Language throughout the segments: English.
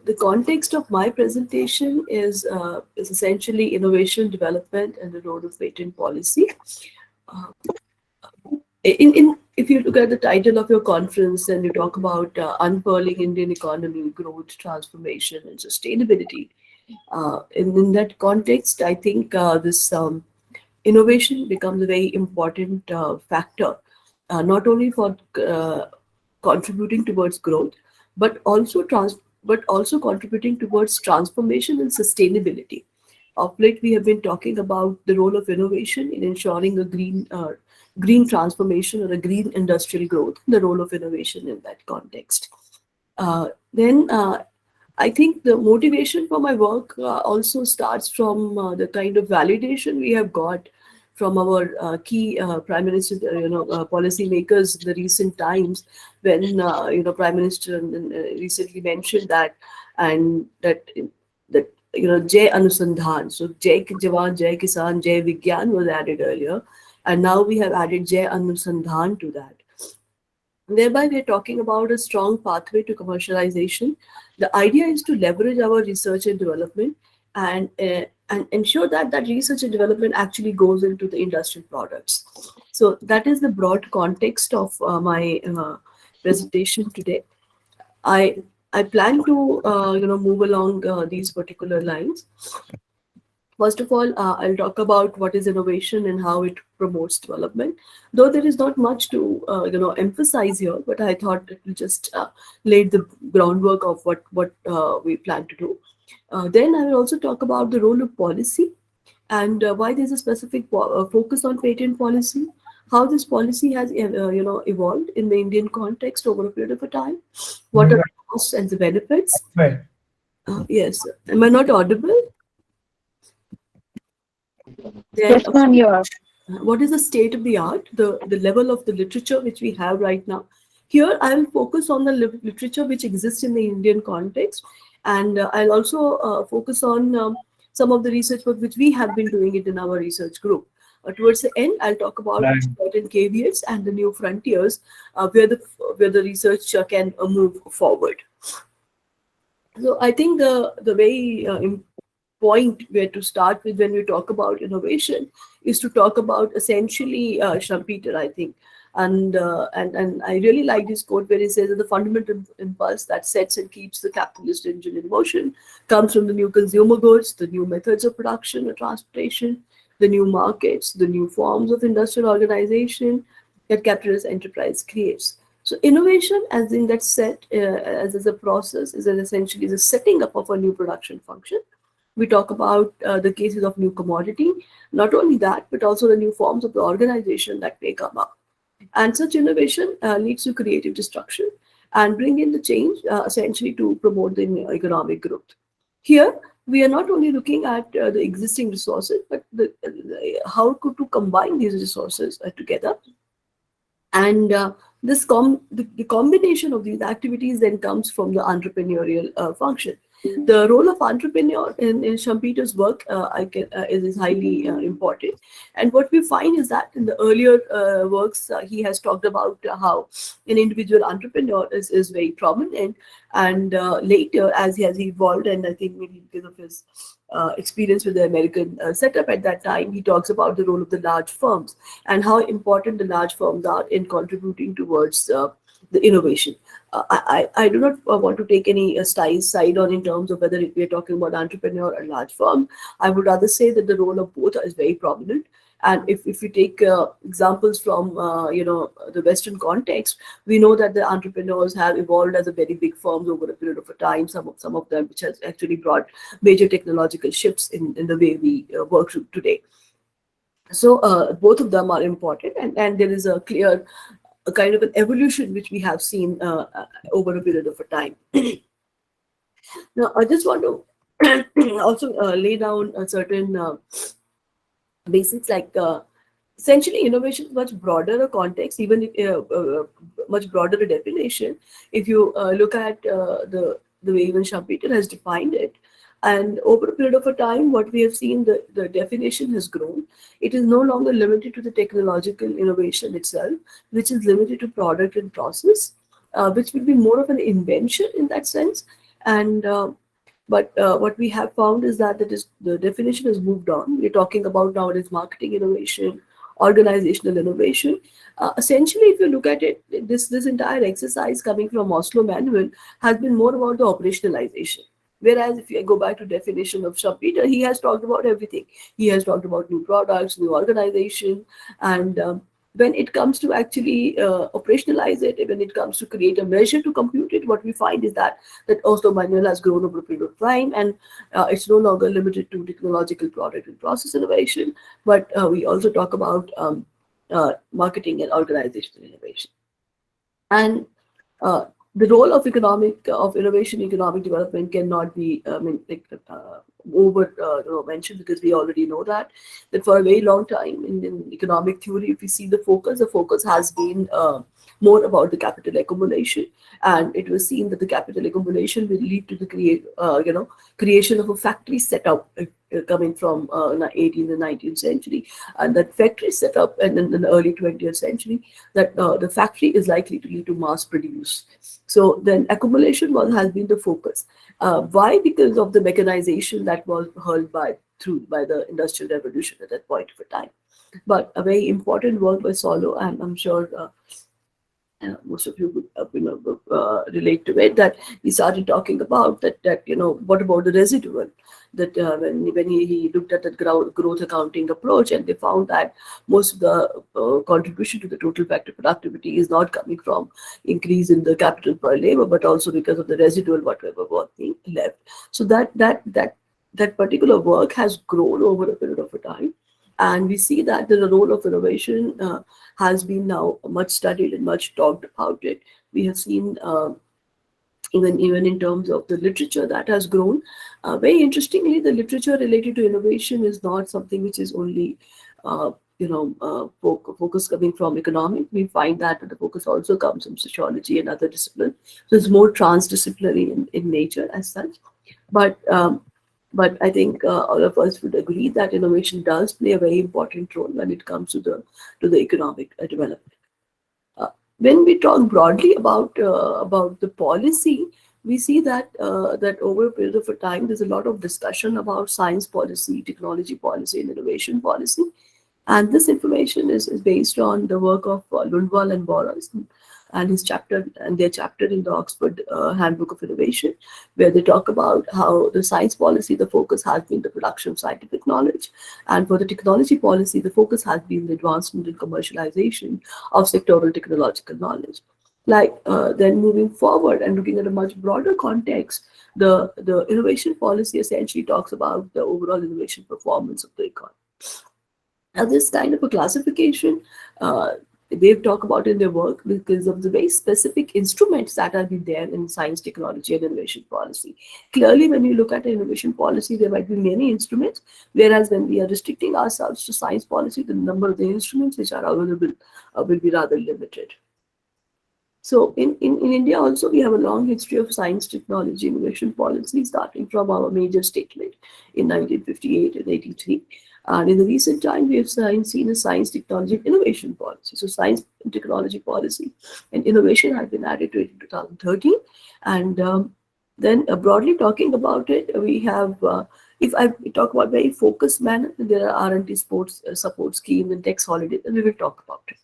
the context of my presentation is essentially innovation development and the role of patent policy. Uh, if you look at the title of your conference and you talk about unfurling Indian economy, growth, transformation, and sustainability, in that context, I think this innovation becomes a very important factor, not only for contributing towards growth, but also contributing towards transformation and sustainability. Of late, we have been talking about the role of innovation in ensuring a green transformation or a green industrial growth, the role of innovation in that context. Then I think the motivation for my work also starts from the kind of validation we have got from our key prime minister, policy makers in the recent times, when Prime Minister recently mentioned that, and that Jai Anusandhan, so Jai Jawan, Jai Kisan, Jai Vigyan was added earlier, and now we have added Jai Anusandhan to that. Thereby, we are talking about a strong pathway to commercialization. The idea is to leverage our research and development and ensure that that research and development actually goes into the industrial products. So that is the broad context of my presentation today. I I plan to move along these particular lines. First of all, I'll talk about what is innovation and how it promotes development. Though there is not much to emphasize here, but I thought it will just lay the groundwork of what we plan to do. Then I will also talk about the role of policy and why there's a specific focus on patent policy, how this policy has evolved in the Indian context over a period of a time, what are the costs and the benefits. Right. Yes, am I not audible? Then, Yes, ma'am, you are. what is the state of the art, the level of the literature which we have right now? Here, I will focus on the literature which exists in the Indian context, and I'll also focus on some of the research work which we have been doing it in our research group. Towards the end, I'll talk about Right. certain caveats and the new frontiers where the research can move forward. So I think the very point where to start with when we talk about innovation is to talk about essentially Schumpeter, I think. And I really like this quote where he says that the fundamental impulse that sets and keeps the capitalist engine in motion comes from the new consumer goods, the new methods of production or transportation, the new markets, the new forms of industrial organization that capitalist enterprise creates. So innovation, as in that set, as a process, is essentially the setting up of a new production function. We talk about the cases of new commodity, not only that, but also the new forms of the organization that may come up. And such innovation leads to creative destruction and bring in the change essentially to promote the economic growth. Here, we are not only looking at the existing resources, but how to combine these resources together. And the combination of these activities then comes from the entrepreneurial function. The role of entrepreneur in Schumpeter's work is highly important. And what we find is that in the earlier works, he has talked about how an individual entrepreneur is very prominent. And later, as he has evolved, and I think maybe because of his experience with the American setup at that time, he talks about the role of the large firms and how important the large firms are in contributing towards the innovation. I do not want to take any side on in terms of whether we are talking about entrepreneur or large firm. I would rather say that the role of both is very prominent. And if we take examples from the Western context, we know that the entrepreneurs have evolved as a very big firms over a period of a time. Some of them which has actually brought major technological shifts in the way we work today. So both of them are important, and there is a clear a kind of an evolution which we have seen over a period of a time. Now, I just want to also lay down a certain basics, like essentially innovation is much broader a context, even if much broader a definition. If you look at the way even Schumpeter has defined it, and over a period of a time, what we have seen, the definition has grown. It is no longer limited to the technological innovation itself, which is limited to product and process, which will be more of an invention in that sense. And what we have found is that the definition has moved on. We're talking about nowadays marketing innovation, organizational innovation. Essentially, if you look at it, this entire exercise coming from Oslo Manual has been more about the operationalization. Whereas if you go back to definition of Schumpeter, he has talked about everything. He has talked about new products, new organization, and when it comes to actually operationalize it, when it comes to create a measure to compute it, what we find is that Oslo Manual has grown over a period of time, and it's no longer limited to technological product and process innovation, but we also talk about marketing and organizational innovation. And uh, the role of innovation, economic development cannot be, over mentioned, because we already know that for a very long time in economic theory, if we see the focus has been more about the capital accumulation, and it was seen that the capital accumulation will lead to the creation of a factory setup, coming from 18th and 19th century, and that factory setup, and in the early 20th century, that the factory is likely to lead to mass produce. So then accumulation has been the focus. Why? Because of the mechanization that was hurled by the industrial revolution at that point of time. But a very important work by Solo, and I'm sure most of you would relate to it, that he started talking about that what about the residual, that when he looked at the growth accounting approach, and they found that most of the contribution to the total factor productivity is not coming from increase in the capital per labor, but also because of the residual whatever was being left. So that particular work has grown over a period of a time, and we see that the role of innovation has been now much studied and much talked about it. We have seen even in terms of the literature that has grown. Very interestingly, the literature related to innovation is not something which is only focus coming from economic. We find that the focus also comes from sociology and other disciplines. So it's more transdisciplinary in nature as such. But I think all of us would agree that innovation does play a very important role when it comes to the economic development. When we talk broadly about the policy, we see that over a period of a time, there's a lot of discussion about science policy, technology policy, and innovation policy. And this information is based on the work of Lundvall and Boras, and their chapter in the Oxford Handbook of Innovation, where they talk about how the science policy, the focus has been the production of scientific knowledge, and for the technology policy, the focus has been the advancement and commercialization of sectoral technological knowledge. Then moving forward and looking at a much broader context, the innovation policy essentially talks about the overall innovation performance of the economy. Now, this kind of a classification, they've talked about in their work because of the very specific instruments that are there in science, technology, and innovation policy. Clearly, when you look at the innovation policy, there might be many instruments, whereas when we are restricting ourselves to science policy, the number of the instruments which are available will be rather limited. So in India also, we have a long history of science, technology, innovation policy, starting from our major statement in 1958 and 83. And in the recent time, we have seen a science, technology, and innovation policy. So science and technology policy and innovation have been added to it in 2013. And then broadly talking about it, we have, if I talk about very focused manner, there are R&D sports support schemes and tax holidays, and we will talk about it.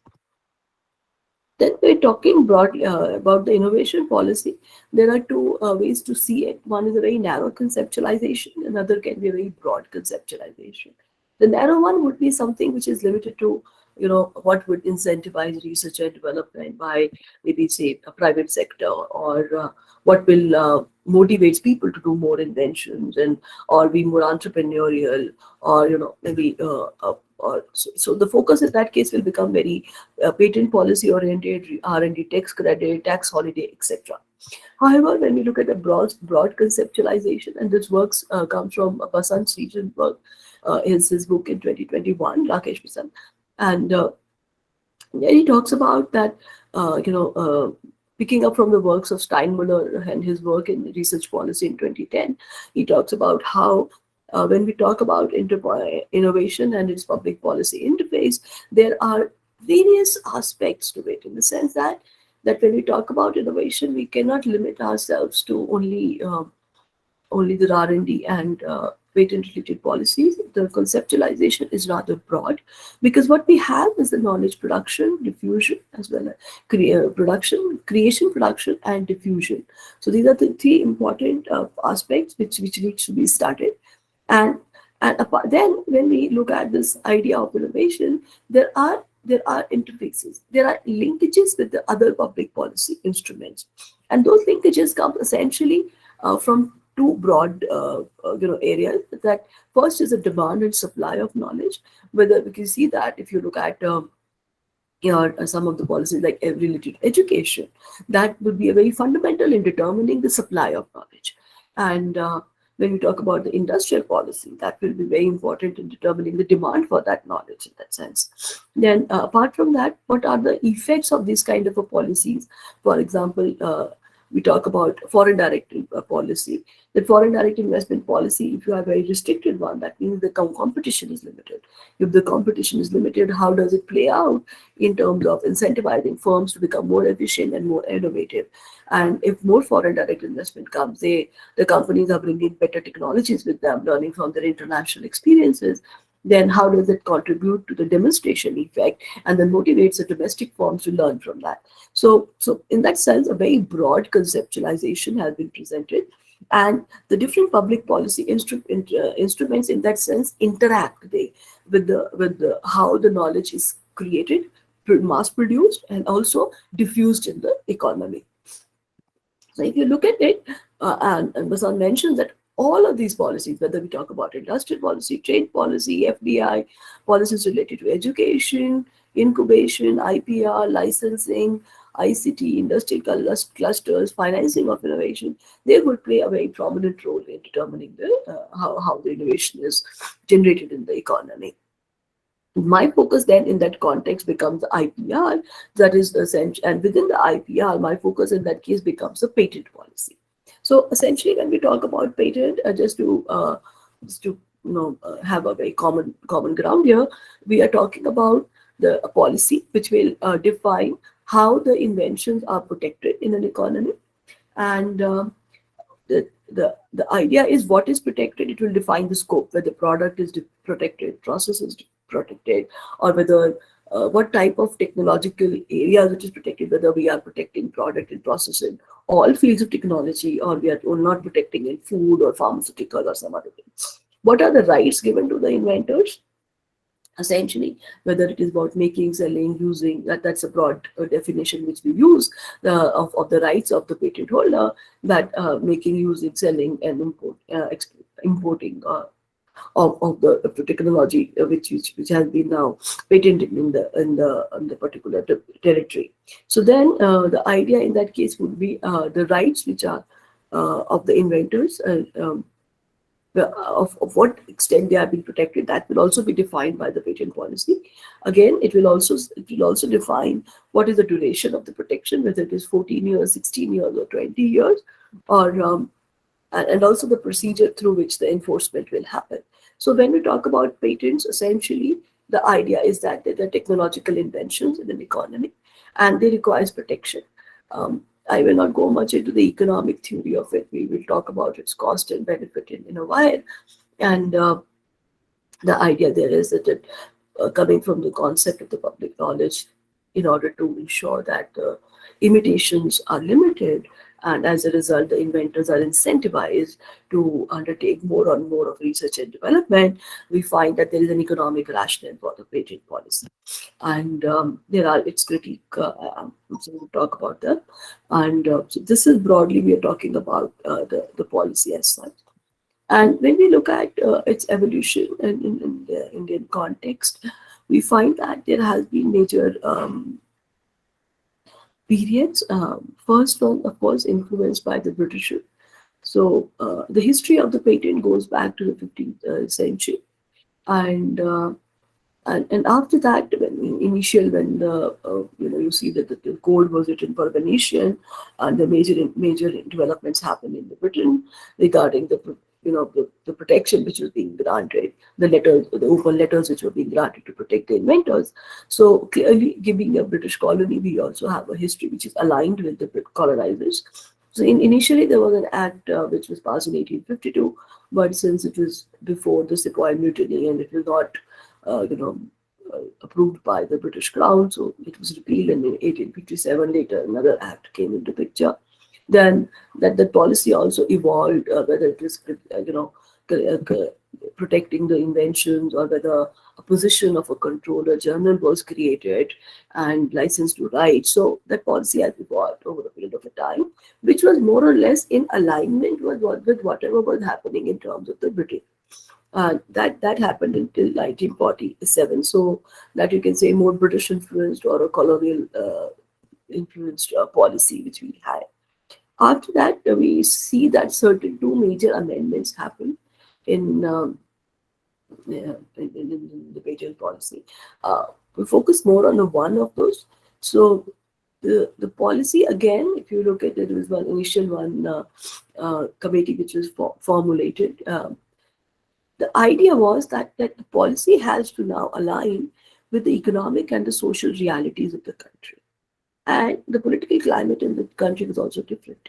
Then we're talking broadly about the innovation policy. There are two ways to see it. One is a very narrow conceptualization, another can be a very broad conceptualization. The narrow one would be something which is limited to, what would incentivize research and development by maybe say a private sector, or what will motivates people to do more inventions and or be more entrepreneurial, or maybe so the focus in that case will become very patent policy oriented, R&D tax credit, tax holiday, etc. However, when we look at a broad conceptualization, and this works comes from Basant Srijan's work, his book in 2021, Rakesh Basant, and there he talks about that, picking up from the works of Steinmuller and his work in research policy in 2010, he talks about how when we talk about innovation and its public policy interface, there are various aspects to it, in the sense that that when we talk about innovation, we cannot limit ourselves to only the R&D and patent-related policies. The conceptualization is rather broad because what we have is the knowledge production, diffusion, as well as creation, production, and diffusion. So these are the three important aspects which needs to be started. And then when we look at this idea of innovation, there are interfaces, there are linkages with the other public policy instruments, and those linkages come essentially from two broad areas. That first is the demand and supply of knowledge. Whether we can see that if you look at some of the policies like related education, that would be a very fundamental in determining the supply of knowledge. And when we talk about the industrial policy, that will be very important in determining the demand for that knowledge in that sense. Then apart from that, what are the effects of these kind of a policies? For example, we talk about foreign direct policy. The foreign direct investment policy, if you have a very restricted one, that means the competition is limited. If the competition is limited, how does it play out in terms of incentivizing firms to become more efficient and more innovative? And if more foreign direct investment comes, the companies are bringing better technologies with them, learning from their international experiences. Then how does it contribute to the demonstration effect and then motivates the domestic firms to learn from that? So in that sense, a very broad conceptualization has been presented, and the different public policy instruments in that sense interact with how the knowledge is created, mass produced, and also diffused in the economy. So if you look at it, and Basan mentions that all of these policies, whether we talk about industrial policy, trade policy, FDI, policies related to education, incubation, IPR, licensing, ICT, industrial clusters, financing of innovation, they would play a very prominent role in determining how the innovation is generated in the economy. My focus then in that context becomes the IPR, that is essential, and within the IPR, my focus in that case becomes the patent policy. So essentially, when we talk about patent, just to have a very common ground here, we are talking about the policy which will define how the inventions are protected in an economy, and the idea is what is protected. It will define the scope, whether product is protected, process is protected, or whether what type of technological areas which is protected, whether we are protecting product and process in all fields of technology, or we are not protecting in food or pharmaceutical or some other things. What are the rights given to the inventors? Essentially, whether it is about making, selling, using, that's a broad definition which we use of the rights of the patent holder, that making, using, selling, and importing of the technology which has been now patented in the particular territory. So then the idea in that case would be the rights which are of the inventors, of what extent they are being protected. That will also be defined by the patent policy. Again, it will also define what is the duration of the protection, whether it is 14 years, 16 years, or 20 years, or and also the procedure through which the enforcement will happen. So when we talk about patents, essentially the idea is that they're technological inventions in an economy, and they require protection. I will not go much into the economic theory of it. We will talk about its cost and benefit in a while. And the idea there is that it, coming from the concept of the public knowledge, in order to ensure that imitations are limited, and as a result, the inventors are incentivized to undertake more and more of research and development, we find that there is an economic rationale for the patent policy. And there are its critique, so we'll talk about that. And so this is broadly, we are talking about the policy as such. And when we look at its evolution in the Indian context, we find that there has been major periods. First one, of course, influenced by the British. So the history of the patent goes back to the 15th century, and after that, when the you see that the code was written for Venetian, and the major developments happened in the Britain regarding the the protection which was being granted, the letters, the open letters which were being granted to protect the inventors. So clearly, giving a British colony, we also have a history which is aligned with the colonizers. So initially, there was an act which was passed in 1852, but since it was before the Sepoy Mutiny and it was not, approved by the British Crown, so it was repealed. And in 1857, later another act came into picture. Then that policy also evolved, whether it is protecting the inventions, or whether a position of a controller general was created and license to write. So that policy has evolved over a period of a time, which was more or less in alignment with whatever was happening in terms of the British. That happened until 1947. So that you can say more British influenced or a colonial influenced policy which we had. After that, we see that certain two major amendments happened in, in the patent policy. We focus more on the one of those. So the policy, again, if you look at it, there was one initial one committee which was formulated. The idea was that the policy has to now align with the economic and the social realities of the country. And the political climate in the country was also different.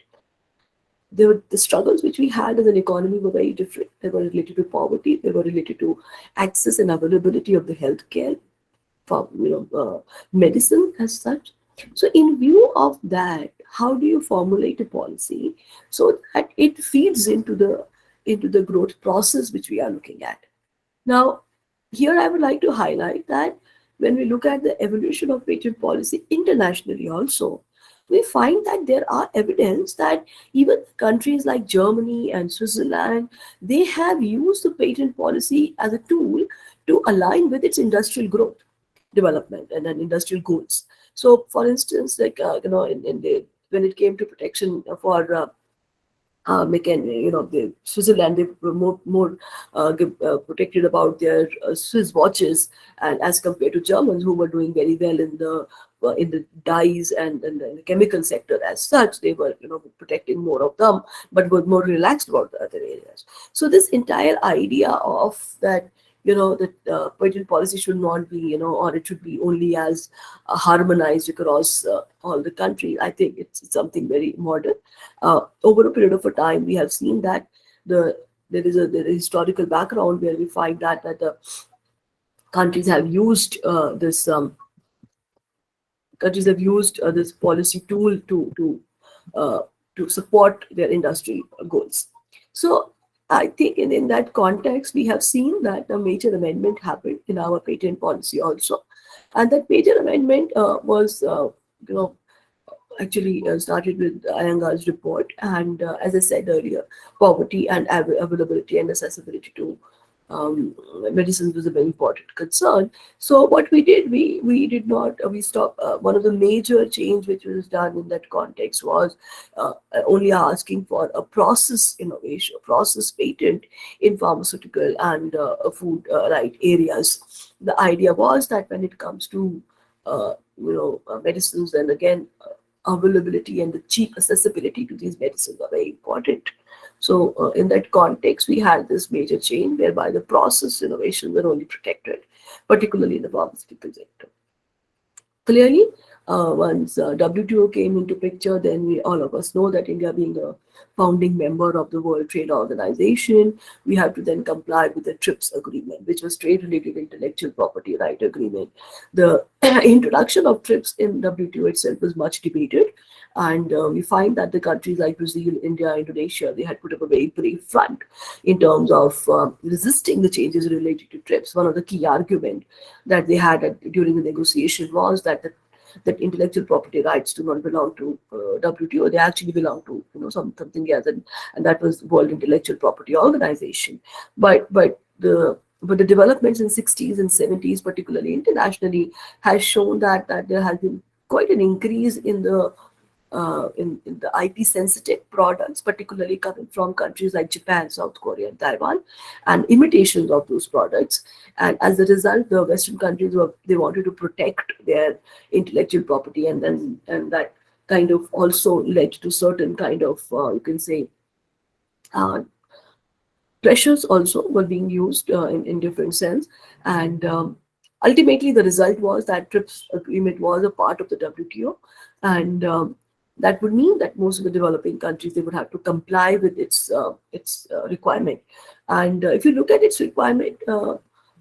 The struggles which we had as an economy were very different. They were related to poverty, they were related to access and availability of the healthcare, for medicine as such. So in view of that, how do you formulate a policy so that it feeds into the growth process which we are looking at? Now, here I would like to highlight that when we look at the evolution of patent policy internationally also, we find that there are evidence that even countries like Germany and Switzerland, they have used the patent policy as a tool to align with its industrial growth, development, and then industrial goals. So, for instance, like when it came to protection for the Switzerland, they were more protected about their Swiss watches, and as compared to Germans who were doing very well in the dyes and the chemical sector as such, they were protecting more of them, but were more relaxed about the other areas. So this entire idea of that that patent policy should not be, or it should be only as harmonized across all the country. I think it's something very modern. Over a period of a time, we have seen that there is a historical background where we find that the countries have used this policy tool to support their industry goals. So I think in that context, we have seen that a major amendment happened in our patent policy also. And that major amendment was, actually started with Iyengar's report. And as I said earlier, poverty and availability and accessibility to medicines was a very important concern. So what we did, we stopped. One of the major change which was done in that context was only asking for a process innovation, process patent in pharmaceutical and food right areas. The idea was that when it comes to medicines, and again availability and the cheap accessibility to these medicines are very important. So in that context, we had this major change whereby the process innovations were only protected, particularly in the pharmaceutical sector. Clearly, once WTO came into picture, then we all of us know that India, being a founding member of the World Trade Organization, we have to then comply with the TRIPS agreement, which was trade-related intellectual property right agreement. The introduction of TRIPS in WTO itself was much debated, and we find that the countries like Brazil, India, Indonesia, they had put up a very brave front in terms of resisting the changes related to TRIPS. One of the key arguments that they had during the negotiation was that intellectual property rights do not belong to WTO; they actually belong to something else, and that was the World Intellectual Property Organization. But the developments in 60s and 70s, particularly internationally, has shown that there has been quite an increase in the IP sensitive products, particularly coming from countries like Japan, South Korea, and Taiwan, and imitations of those products. And as a result, the Western countries they wanted to protect their intellectual property, and that kind of also led to certain kind of you can say pressures also were being used in different sense. And ultimately, the result was that TRIPS agreement was a part of the WTO, and that would mean that most of the developing countries, they would have to comply with its requirement. And if you look at its requirement,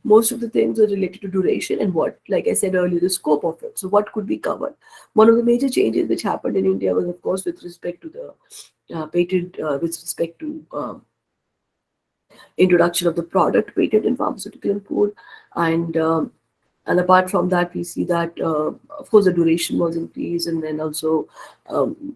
most of the things are related to duration and what, like I said earlier, the scope of it. So what could be covered? One of the major changes which happened in India was, of course, with respect to the patent, with respect to introduction of the product patent in pharmaceutical and food. And and apart from that, we see that, of course, the duration was increased, and then also,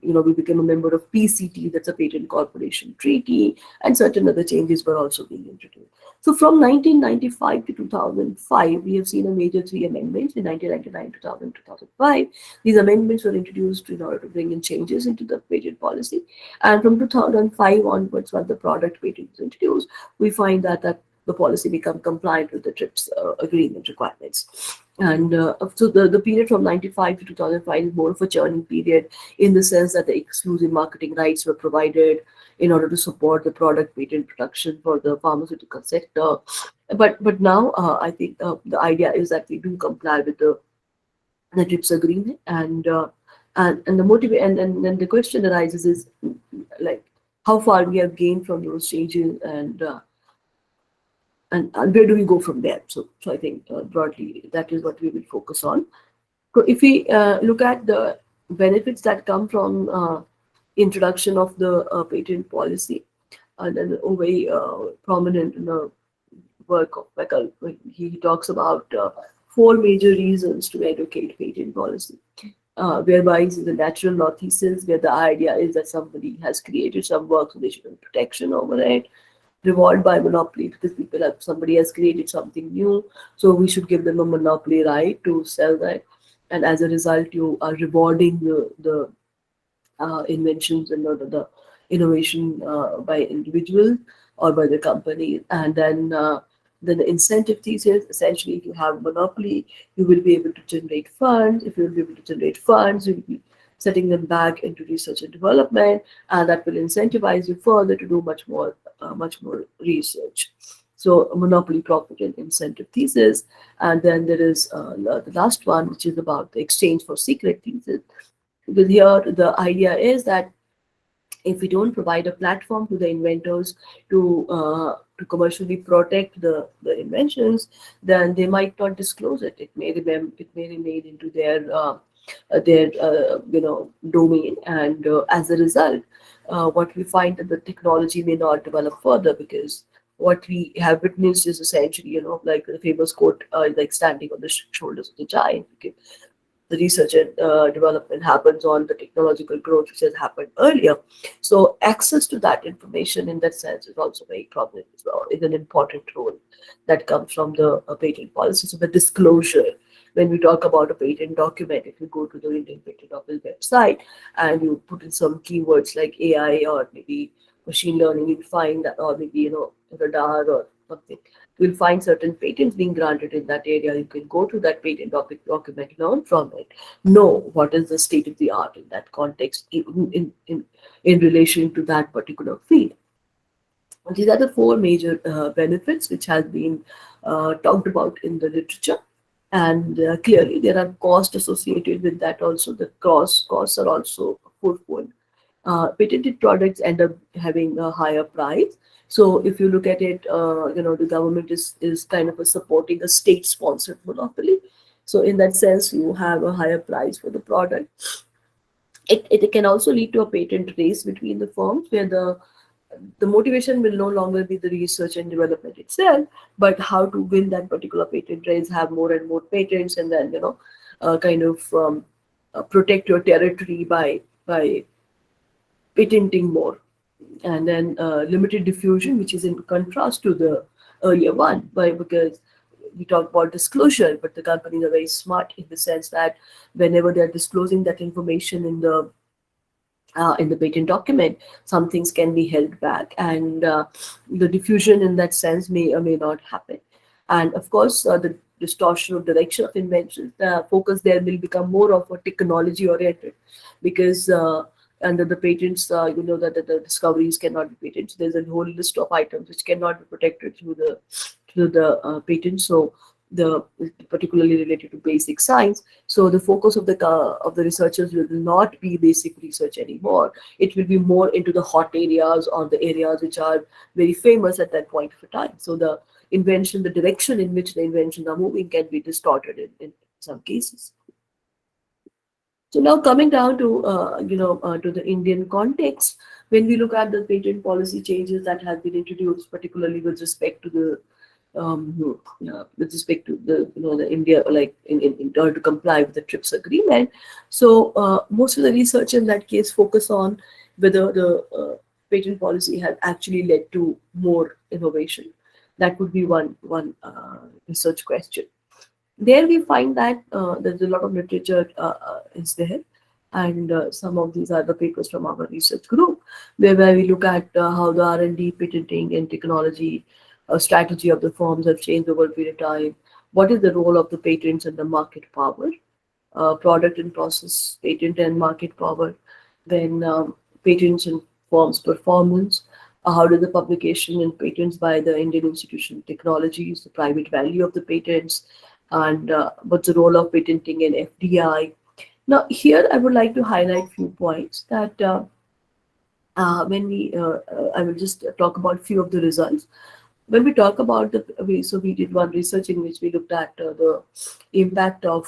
we became a member of PCT, that's a Patent Corporation Treaty, and certain other changes were also being introduced. So from 1995 to 2005, we have seen a major three amendments in 1999, 2000, 2005. These amendments were introduced in order to bring in changes into the patent policy. And from 2005 onwards, when the product patent was introduced, we find that the policy become compliant with the TRIPS agreement requirements. And so the period from 95 to 2005 is more of a churning period, in the sense that the exclusive marketing rights were provided in order to support the product patent production for the pharmaceutical sector. But now I think the idea is that we do comply with the TRIPS agreement, and the motive, and then the question arises is, like, how far we have gained from those changes, and where do we go from there? So I think broadly that is what we will focus on. So if we look at the benefits that come from introduction of the patent policy, and then very prominent in the work of Beckel, he talks about four major reasons to educate patent policy. Whereby is the natural law thesis, where the idea is that somebody has created some work, so they should have protection over it. Reward by monopoly, because somebody has created something new, so we should give them a monopoly right to sell that, and as a result, you are rewarding the inventions and the innovation by individual or by the company. And then the incentive thesis, essentially, if you have monopoly, you will be able to generate funds. If you will be able to generate funds, you will be setting them back into research and development, and that will incentivize you further to do much more research. So, a monopoly profit and incentive thesis. And then there is the last one, which is about the exchange for secret thesis. Because here the idea is that if we don't provide a platform to the inventors to commercially protect the inventions, then they might not disclose it. It may remain into their domain, and as a result, what we find that the technology may not develop further, because what we have witnessed is essentially, like the famous quote, like standing on the shoulders of the giant. Because the research and development happens on the technological growth which has happened earlier. So access to that information in that sense is also very prominent as well. Is an important role that comes from the patent policy. So the disclosure, when we talk about a patent document, if you go to the Indian Patent Office website and you put in some keywords like AI or maybe machine learning, you'll find that, or maybe radar or something, you'll find certain patents being granted in that area. You can go to that patent document, learn from it, know what is the state of the art in that context, in relation to that particular field. These are the four major benefits which has been talked about in the literature. And clearly, there are costs associated with that also. The costs are also fourfold. Patented products end up having a higher price. So if you look at it, the government is kind of supporting a state-sponsored monopoly. So in that sense, you have a higher price for the product. It can also lead to a patent race between the firms, where the motivation will no longer be the research and development itself, but how to win that particular patent race, have more and more patents, and then kind of protect your territory by patenting more. And then limited diffusion, which is in contrast to the earlier one, because we talk about disclosure, but the companies are very smart in the sense that whenever they're disclosing that information in the patent document, some things can be held back, and the diffusion in that sense may or may not happen. And of course, the distortion of direction of invention, the focus there will become more of a technology oriented, because under the patents, that the discoveries cannot be patented. There's a whole list of items which cannot be protected through the patent. So the particularly related to basic science. So the focus of the researchers will not be basic research anymore. It will be more into the hot areas or the areas which are very famous at that point of time. So the invention, the direction in which the inventions are moving can be distorted in some cases. So now coming down to the Indian context, when we look at the patent policy changes that have been introduced, particularly with respect to the India, like in order to comply with the TRIPS agreement. So most of the research in that case focus on whether the patent policy has actually led to more innovation. That would be one research question. There we find that there's a lot of literature is there, and some of these are the papers from our research group, where we look at how the R&D, patenting, and technology strategy of the firms have changed over a period of time. What is the role of the patents and the market power? Product and process patent and market power, then patents and firms performance, how do the publication and patents by the Indian Institution of Technologies, the private value of the patents, and what's the role of patenting and FDI. Now here I would like to highlight few points that when we I will just talk about few of the results. When we talk about we did one research in which we looked at the impact of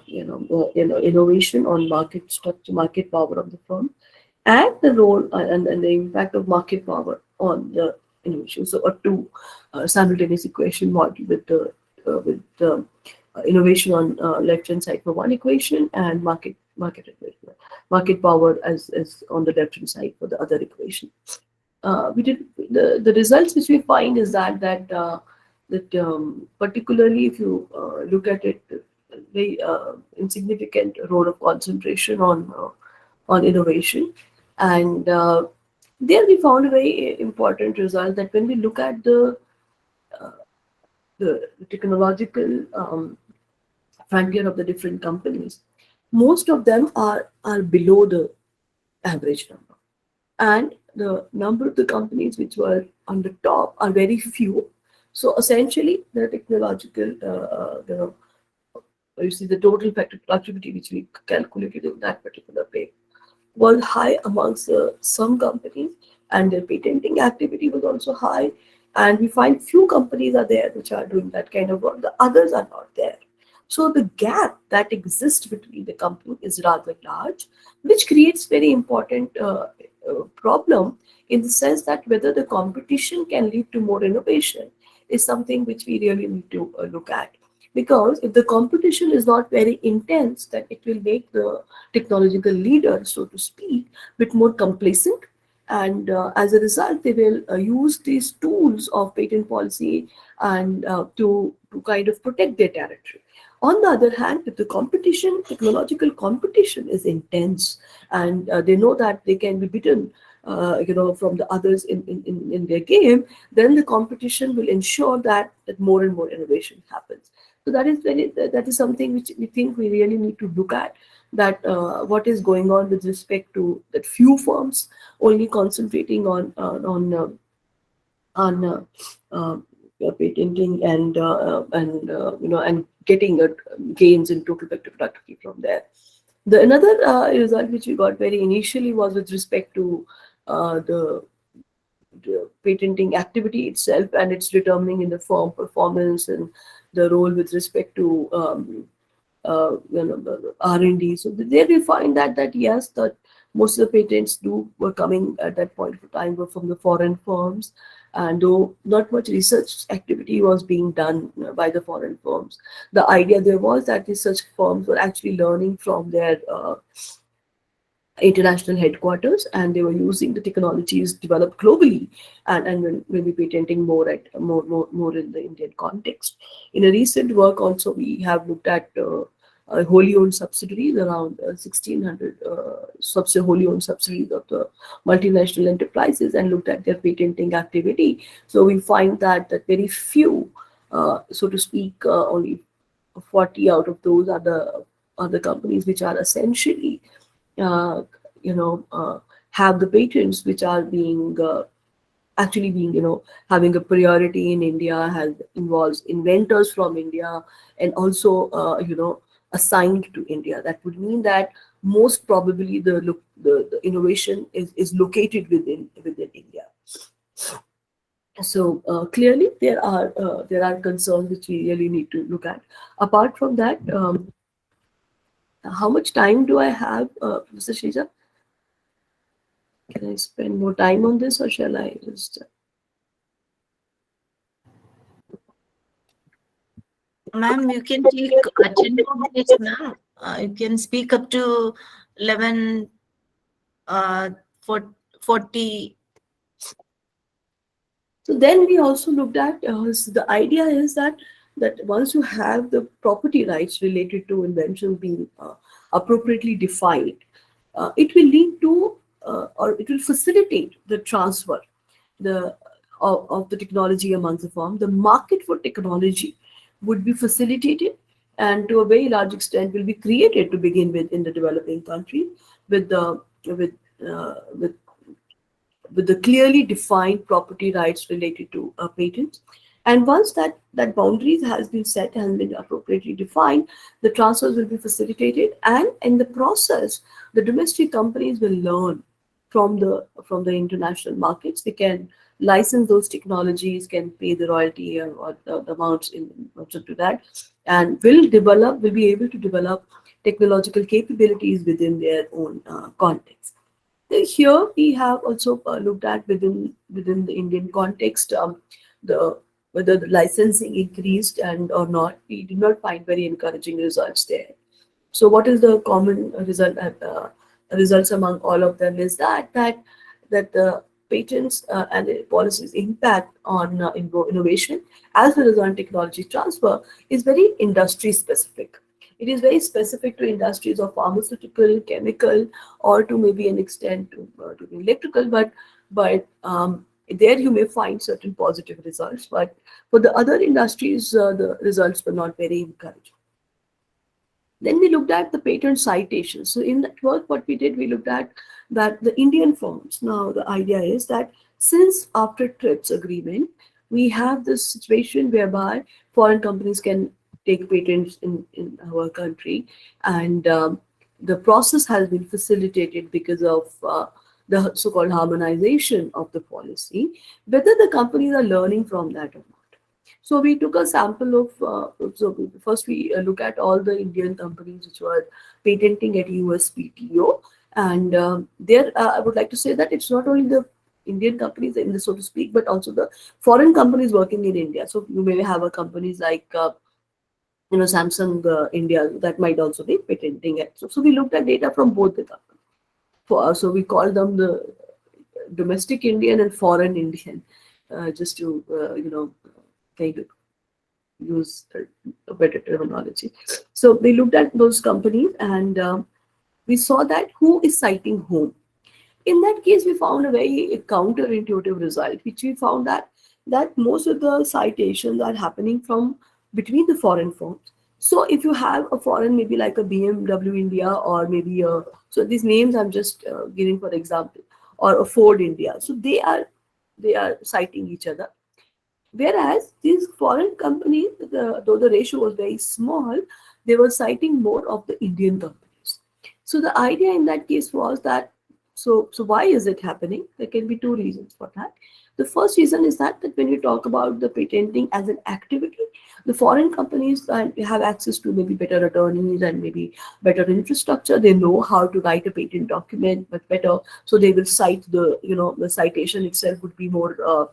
innovation on market structure, market power of the firm, and the role and the impact of market power on the innovation. So a two simultaneous equation model with innovation on left hand side for one equation and market power as on the left hand side for the other equation. We did the results which we find is that particularly if you look at it, very insignificant role of concentration on innovation, and there we found a very important result that when we look at the technological frontier of the different companies, most of them are below the average number, and the number of the companies which were on the top are very few. So essentially, the technological, you see the total effective productivity which we calculated in that particular paper was high amongst some companies, and their patenting activity was also high. And we find few companies are there which are doing that kind of work. The others are not there. So the gap that exists between the company is rather large, which creates very important problem in the sense that whether the competition can lead to more innovation is something which we really need to look at. Because if the competition is not very intense, then it will make the technological leader, so to speak, a bit more complacent. And as a result, they will use these tools of patent policy and to kind of protect their territory. On the other hand, if the competition, technological competition is intense, and they know that they can be beaten from the others in their game, then the competition will ensure that more and more innovation happens. So that is something which we think we really need to look at, that what is going on with respect to that few firms only concentrating on patenting and getting gains in total effective productivity from there. The another result which we got very initially was with respect to the patenting activity itself, and it's determining in the firm performance and the role with respect to R&D. So there we find that yes, that most of the patents were coming at that point of time were from the foreign firms, and though not much research activity was being done by the foreign firms, the idea there was that research firms were actually learning from their international headquarters, and they were using the technologies developed globally, and will be patenting more in the Indian context. In a recent work also, we have looked at wholly owned subsidiaries, around 1,600 wholly owned subsidiaries of the multinational enterprises, and looked at their patenting activity. So we find that very few, so to speak, only 40 out of those are the companies which are essentially uh, you know, have the patents which are being actually being, having a priority in India, has involves inventors from India, and also, assigned to India. That would mean that most probably the innovation is located within India. So clearly there are concerns which we really need to look at. Apart from that, how much time do I have, Mr. Sheeja? Can I spend more time on this, or shall I just? Ma'am, you can take 10 more minutes, ma'am. You can speak up to 11, for 40. So then we also looked at, so the idea is that once you have the property rights related to invention being appropriately defined, it will lead to, or it will facilitate the transfer the of the technology amongst the firm. The market for technology would be facilitated, and to a very large extent will be created to begin with in the developing country, with the with the clearly defined property rights related to patents. And once that boundaries has been set and been appropriately defined, the transfers will be facilitated, and in the process, the domestic companies will learn from the international markets. They can license those technologies, can pay the royalty, or the amounts in to that, and will be able to develop technological capabilities within their own context. Here we have also looked at within the Indian context, the whether the licensing increased and or not. We did not find very encouraging results there. So what is the common results among all of them is that the patents and the policies impact on innovation as well as on technology transfer is very industry specific. It is very specific to industries of pharmaceutical, chemical, or to maybe an extent to the electrical, but there you may find certain positive results. But for the other industries, the results were not very encouraging. Then we looked at the patent citations. So in that work, what we did, we looked at that the Indian firms. Now the idea is that since after TRIPS agreement, we have this situation whereby foreign companies can take patents in our country, and the process has been facilitated because of the so-called harmonization of the policy. Whether the companies are learning from that or not. So we took a sample of, first we look at all the Indian companies which were patenting at USPTO. And there, I would like to say that it's not only the Indian companies, in the, so to speak, but also the foreign companies working in India. So you may have a companies like, Samsung India that might also be patenting it. So we looked at data from both the companies. So we call them the domestic Indian and foreign Indian, just to, kind of use a better terminology. So we looked at those companies, and we saw that who is citing whom. In that case, we found a very counterintuitive result, which we found that most of the citations are happening from between the foreign firms. So if you have a foreign, maybe like a BMW India, or maybe so these names I'm just giving for example, or a Ford India. So they are citing each other. Whereas these foreign companies, though the ratio was very small, they were citing more of the Indian companies. So the idea in that case was that, so why is it happening? There can be two reasons for that. The first reason is that when you talk about the patenting as an activity, the foreign companies have access to maybe better attorneys and maybe better infrastructure. They know how to write a patent document much better, so they will cite the citation itself would be more.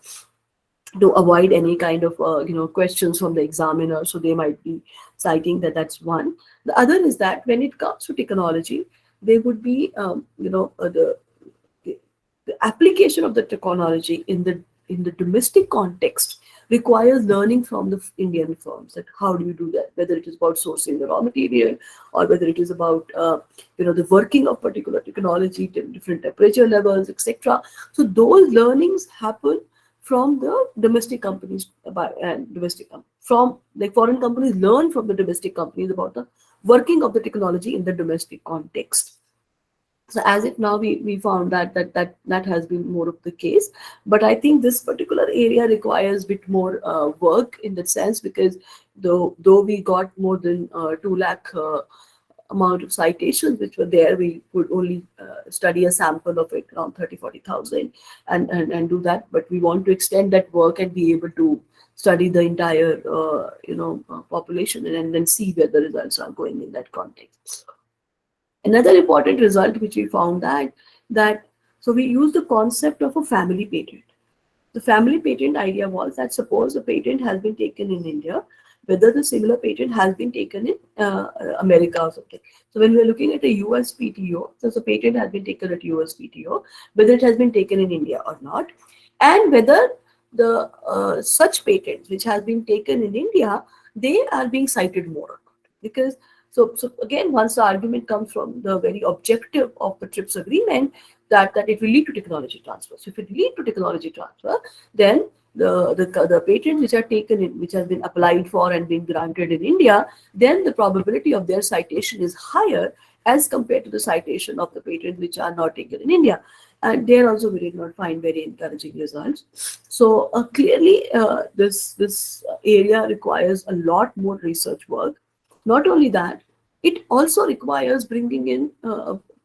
To avoid any kind of questions from the examiner, so they might be citing that's one. The other is that when it comes to technology, they would be the application of the technology in the domestic context requires learning from the Indian firms, that how do you do that, whether it is about sourcing the raw material, or whether it is about the working of particular technology, different temperature levels, etc. So those learnings happen from the domestic companies, and from like foreign companies learn from the domestic companies about the working of the technology in the domestic context. So as if now we found that has been more of the case. But I think this particular area requires bit more work in that sense, because though we got more than 2 lakh amount of citations which were there, we could only study a sample of it, around 30-40,000, and do that. But we want to extend that work and be able to study the entire population, and then see where the results are going in that context. Another important result which we found, that so we use the concept of a family patent. The family patent idea was that suppose a patent has been taken in India, whether the similar patent has been taken in America or something. So when we're looking at a US PTO, so the patent has been taken at US PTO, whether it has been taken in India or not, and whether the such patents which has been taken in India, they are being cited more or not. Because so again, once the argument comes from the very objective of the TRIPS agreement, that it will lead to technology transfer. So if it lead to technology transfer, then the patents which are taken in, which has been applied for and been granted in India, then the probability of their citation is higher as compared to the citation of the patents which are not taken in India. And there also we did not find very encouraging results. So clearly, this area requires a lot more research work. Not only that, it also requires bringing in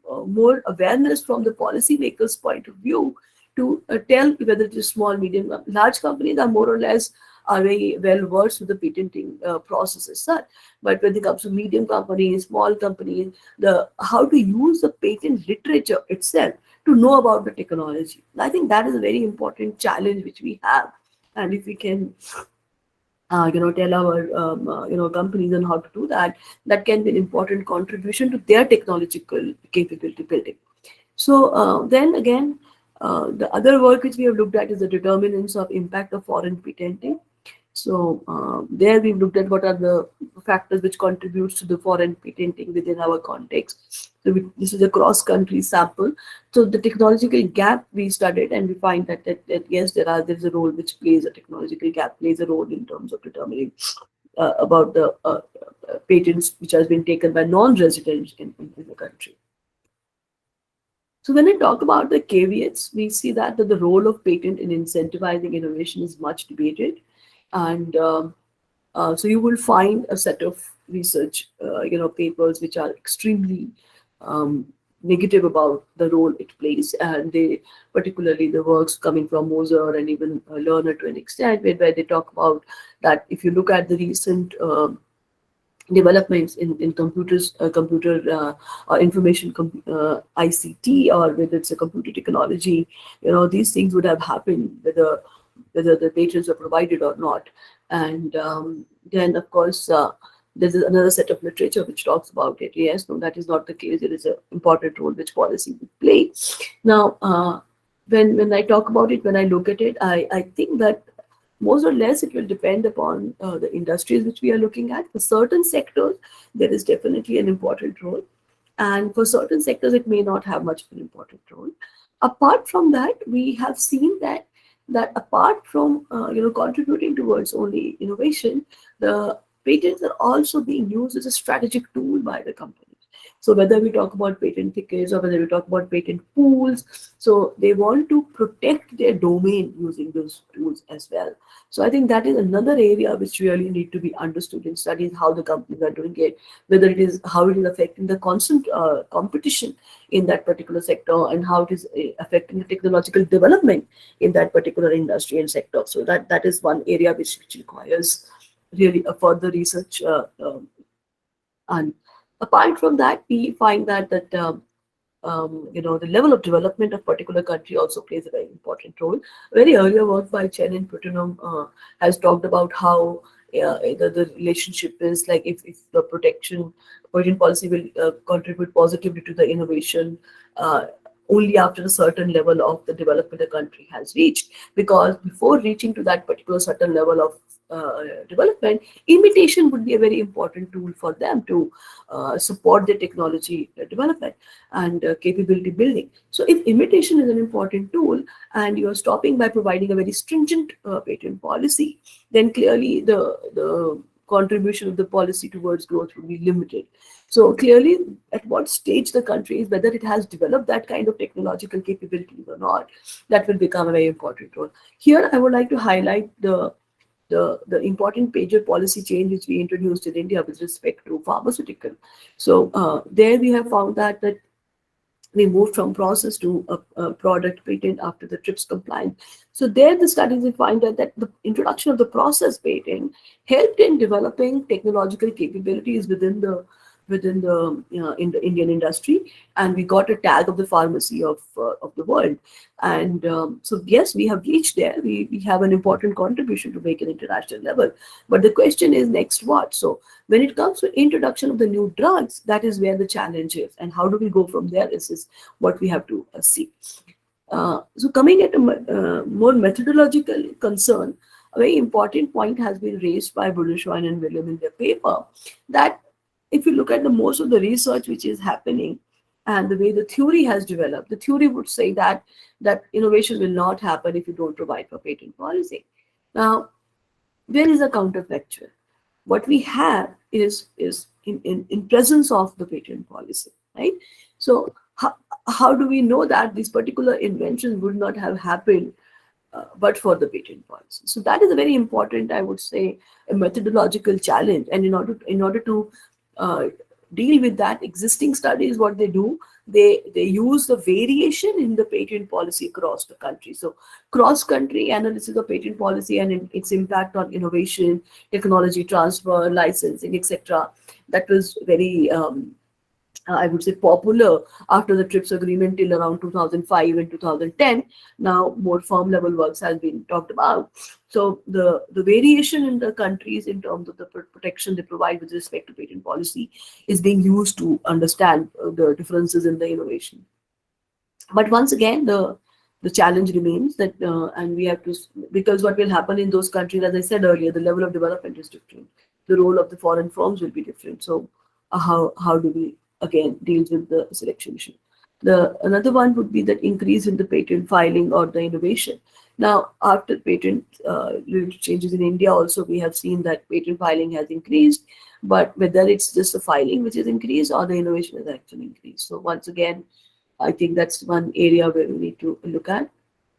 more awareness from the policymakers' point of view, to tell whether it is small, medium, large companies are more or less are very well versed with the patenting process as such. But when it comes to medium companies, small companies, the how to use the patent literature itself to know about the technology. I think that is a very important challenge which we have, and if we can tell our companies on how to do that, that can be an important contribution to their technological capability building. So then again, the other work which we have looked at is the determinants of impact of foreign patenting. So there we've looked at what are the factors which contributes to the foreign patenting within our context. So this is a cross-country sample. So the technological gap we studied, and we find that yes, there's a role which plays a technological gap plays a role in terms of determining about the patents which has been taken by non-residents in the country. So when I talk about the caveats, we see that the role of patent in incentivizing innovation is much debated. And so you will find a set of research, papers which are extremely negative about the role it plays, and they, particularly the works coming from Moser and even Lerner to an extent, where they talk about that if you look at the recent developments in computers, or information ICT, or whether it's a computer technology, these things would have happened whether the patents are provided or not. And then, of course, there is another set of literature which talks about it. Yes, no, that is not the case. There is an important role which policy would play. Now, when I talk about it, when I look at it, I think that more or less it will depend upon the industries which we are looking at. For certain sectors, there is definitely an important role. And for certain sectors, it may not have much of an important role. Apart from that, we have seen that apart from contributing towards only innovation, the patents are also being used as a strategic tool by the companies. So whether we talk about patent thickets or whether we talk about patent pools, so they want to protect their domain using those tools as well. So I think that is another area which really need to be understood in studies, how the companies are doing it, whether it is how it is affecting the constant competition in that particular sector, and how it is affecting the technological development in that particular industry and sector. So that is one area which requires really a further research. And apart from that, we find that the level of development of particular country also plays a very important role. Very earlier work by Chen and Putnam has talked about how the relationship is like, if the patent policy will contribute positively to the innovation only after a certain level of the development the country has reached. Because before reaching to that particular certain level of development, imitation would be a very important tool for them to support their technology development and capability building. So if imitation is an important tool and you are stopping by providing a very stringent patent policy, then clearly the contribution of the policy towards growth would be limited. So clearly, at what stage the country is, whether it has developed that kind of technological capabilities or not, that will become a very important role. Here, I would like to highlight the important major policy change which we introduced in India with respect to pharmaceutical. So there we have found that we moved from process to a product patent after the TRIPS compliance. So there the studies we find that the introduction of the process patent helped in developing technological capabilities within the Indian industry, and we got a tag of the pharmacy of the world. And so yes, we have reached there. We have an important contribution to make an international level. But the question is next what? So when it comes to introduction of the new drugs, that is where the challenge is. And how do we go from there? This is what we have to see. So coming at a more methodological concern, a very important point has been raised by Burishwan and William in their paper, that if you look at the most of the research which is happening and the way the theory has developed, the theory would say that innovation will not happen if you don't provide for patent policy. Now, where is the counterfactual? What we have is in presence of the patent policy, right? So how do we know that these particular inventions would not have happened but for the patent policy? So that is a very important, I would say, a methodological challenge. And in order to deal with that, existing studies, what they do, they use the variation in the patent policy across the country. So cross-country analysis of patent policy and its impact on innovation, technology transfer, licensing, etc. That was very I would say popular after the TRIPS agreement till around 2005 and 2010. Now more firm level works has been talked about. So the variation in the countries in terms of the protection they provide with respect to patent policy is being used to understand the differences in the innovation. But once again, the challenge remains that, and we have to, because what will happen in those countries, as I said earlier, the level of development is different. The role of the foreign firms will be different. So how do we again deals with the selection issue? Another one would be that increase in the patent filing or the innovation. Now, after patent changes in India, also we have seen that patent filing has increased, but whether it's just the filing which is increased or the innovation has actually increased. So once again, I think that's one area where we need to look at.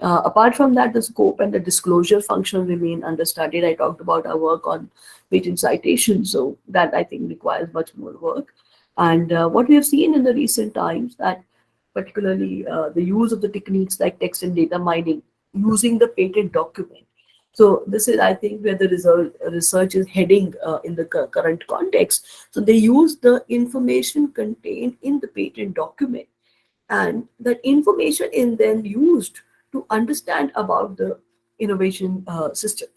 Apart from that, the scope and the disclosure function remain understudied. I talked about our work on patent citation, so that I think requires much more work. And what we have seen in the recent times, that particularly the use of the techniques like text and data mining using the patent document. So this is, I think, where the research is heading in the current context. So they use the information contained in the patent document, and that information is then used to understand about the innovation systems.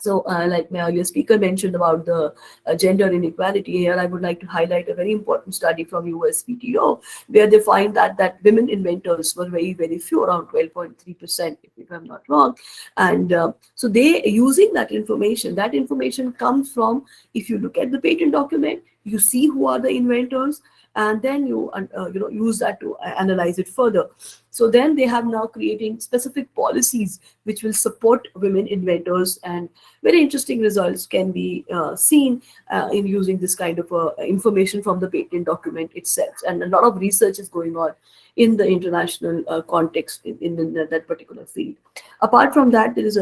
So like my earlier speaker mentioned about the gender inequality, here I would like to highlight a very important study from USPTO, where they find that women inventors were very, very few, around 12.3%, if I'm not wrong. And so they using that information comes from, if you look at the patent document, you see who are the inventors, and then you use that to analyze it further. So then they have now creating specific policies which will support women inventors, and very interesting results can be seen in using this kind of information from the patent document itself. And a lot of research is going on in the international context in that particular field. Apart from that, there is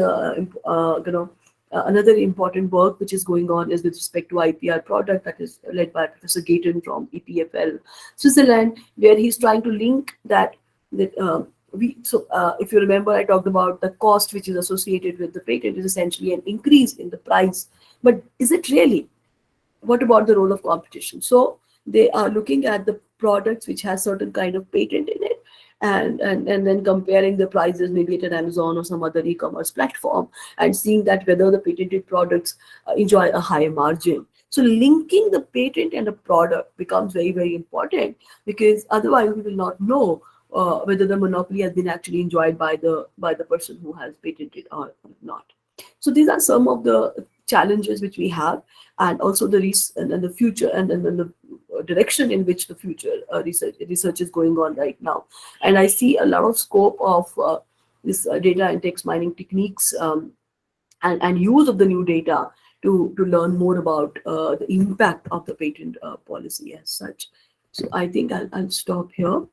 another important work which is going on is with respect to IPR product, that is led by Professor Gayton from EPFL, Switzerland, where he's trying to link that if you remember, I talked about the cost which is associated with the patent is essentially an increase in the price. But is it really? What about the role of competition? So they are looking at the products which has certain kind of patent in it, and then comparing the prices maybe at an Amazon or some other e-commerce platform, and seeing that whether the patented products enjoy a higher margin. So linking the patent and the product becomes very, very important, because otherwise we will not know whether the monopoly has been actually enjoyed by the person who has patented or not. So these are some of the challenges which we have, and also the future, and then the direction in which the future research is going on right now. And I see a lot of scope of this data and text mining techniques and use of the new data to learn more about the impact of the patent policy as such. So I think I'll stop here.